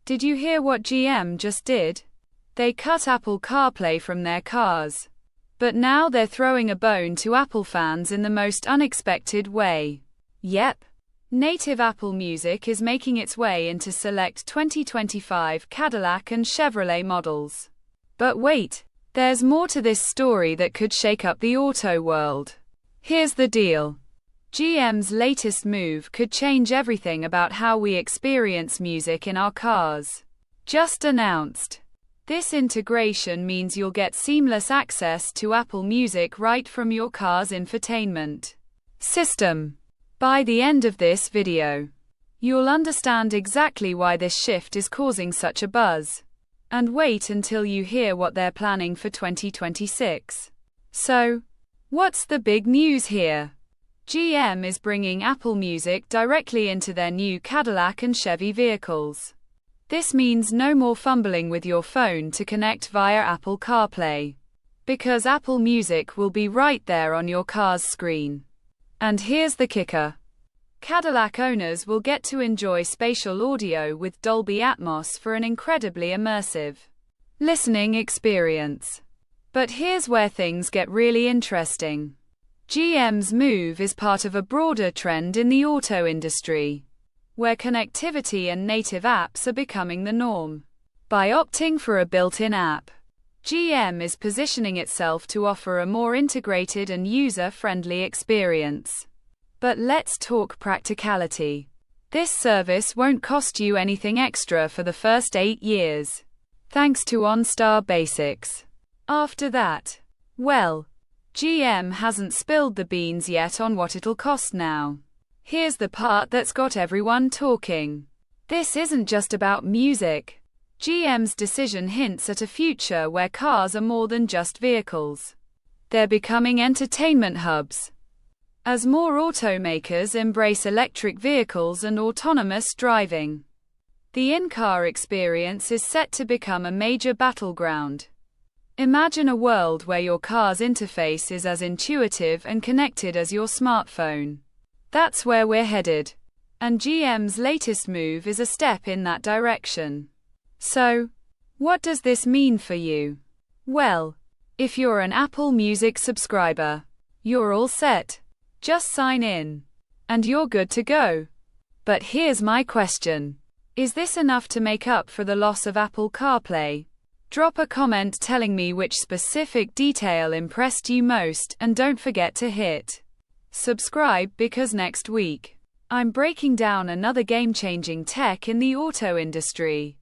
Did you hear what GM just did? They cut Apple CarPlay from their cars. But now they're throwing a bone to Apple fans in the most unexpected way. Yep. Native Apple Music is making its way into select 2025 Cadillac and Chevrolet models. But wait, there's more to this story that could shake up the auto world. Here's the deal. GM's latest move could change everything about how we experience music in our cars. Just announced. This integration means you'll get seamless access to Apple Music right from your car's infotainment system. By the end of this video, you'll understand exactly why this shift is causing such a buzz. And wait until you hear what they're planning for 2026. So, what's the big news here? GM is bringing Apple Music directly into their new Cadillac and Chevy vehicles. This means no more fumbling with your phone to connect via Apple CarPlay, because Apple Music will be right there on your car's screen. And here's the kicker. Cadillac owners will get to enjoy spatial audio with Dolby Atmos for an incredibly immersive listening experience. But here's where things get really interesting. GM's move is part of a broader trend in the auto industry, where connectivity and native apps are becoming the norm. By opting for a built-in app, GM is positioning itself to offer a more integrated and user-friendly experience. But let's talk practicality. This service won't cost you anything extra for the first 8 years, thanks to OnStar Basics. After that, well, GM hasn't spilled the beans yet on what it'll cost now. Here's the part that's got everyone talking. This isn't just about music. GM's decision hints at a future where cars are more than just vehicles. They're becoming entertainment hubs. As more automakers embrace electric vehicles and autonomous driving, the in-car experience is set to become a major battleground. Imagine a world where your car's interface is as intuitive and connected as your smartphone. That's where we're headed. And GM's latest move is a step in that direction. So, what does this mean for you? Well, if you're an Apple Music subscriber, you're all set. Just sign in, and you're good to go. But here's my question. Is this enough to make up for the loss of Apple CarPlay? Drop a comment telling me which specific detail impressed you most, and don't forget to hit subscribe because next week, I'm breaking down another game-changing tech in the auto industry.